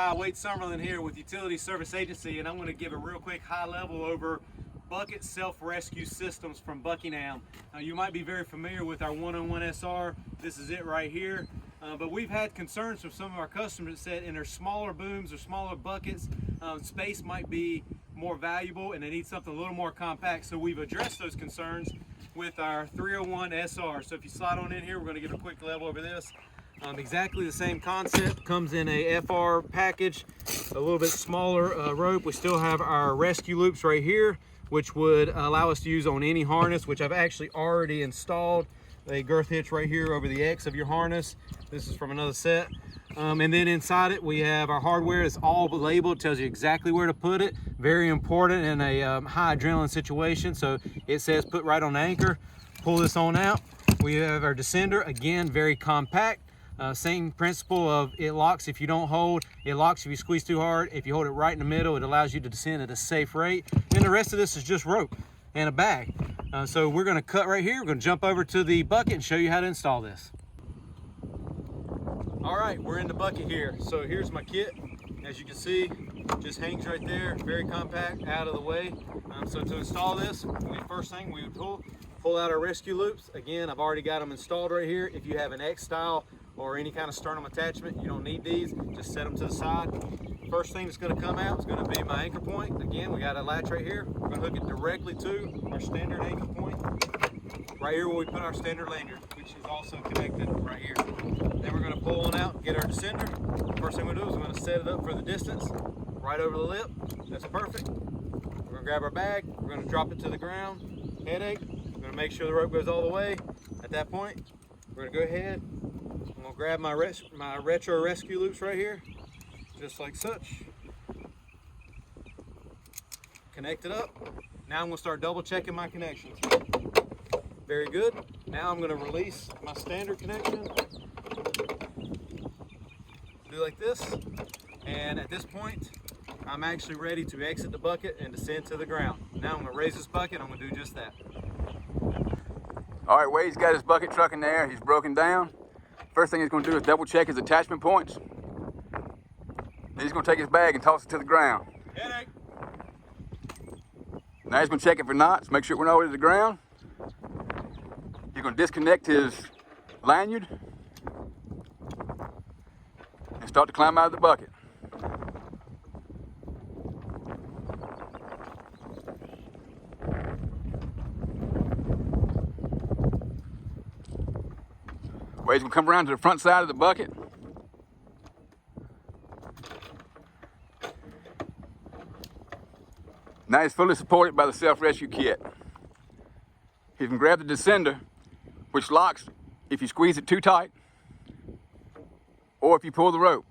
Hi, Wade Summerlin here with Utility Service Agency, and I'm going to give a real quick high level over bucket self-rescue systems from Buckingham. You might be very familiar with our 101 SR. This is it right here. But we've had concerns from some of our customers that said in their smaller booms or smaller buckets, space might be more valuable and they need something a little more compact. So we've addressed those concerns with our 301 SR. So if you slide on in here, we're going to give a quick level over this. Exactly the same concept, comes in a FR package, a little bit smaller rope. We still have our rescue loops right here, which would allow us to use on any harness, which I've actually already installed. A girth hitch right here over the X of your harness. This is from another set. And then inside it, we have our hardware. It's all labeled, tells you exactly where to put it. Very important in a high adrenaline situation. So it says put right on the anchor. Pull this on out. We have our descender, again, very compact. Same principle of it locks if you don't hold, it locks if you squeeze too hard. If you hold it right in the middle, it allows you to descend at a safe rate. And the rest of this is just rope and a bag. So we're gonna cut right here. We're gonna jump over to the bucket and show you how to install this. All right, we're in the bucket here. So here's my kit. As you can see, just hangs right there, very compact, out of the way. So to install this, the first thing we would pull out our rescue loops. Again, I've already got them installed right here. If you have an X style or any kind of sternum attachment, you don't need these, just set them to the side. First thing that's gonna come out is gonna be my anchor point. Again, we got a latch right here. We're gonna hook it directly to our standard anchor point. Right here where we put our standard lanyard, which is also connected right here. Then we're gonna pull on out and get our descender. First thing we're gonna do is we're gonna set it up for the distance, right over the lip. That's perfect. We're gonna grab our bag, we're gonna drop it to the ground, headache. We're gonna make sure the rope goes all the way. At that point, we're gonna go ahead, I'm gonna grab my retro rescue loops right here, just like such. Connect it up. Now I'm gonna start double checking my connections. Very good. Now I'm gonna release my standard connection. Do like this. And at this point, I'm actually ready to exit the bucket and descend to the ground. Now I'm gonna raise this bucket, I'm gonna do just that. All right, Wade's got his bucket truck in there. He's broken down. First thing he's gonna do is double check his attachment points. Then he's gonna take his bag and toss it to the ground. Headache. Now he's gonna check it for knots, make sure it went all the way to the ground. He's gonna disconnect his lanyard and start to climb out of the bucket. Wade's gonna come around to the front side of the bucket. Now he's fully supported by the self-rescue kit. He can grab the descender, which locks if you squeeze it too tight, or if you pull the rope.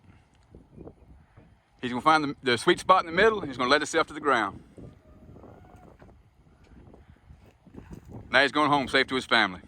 He's gonna find the sweet spot in the middle, and he's gonna let himself to the ground. Now he's going home safe to his family.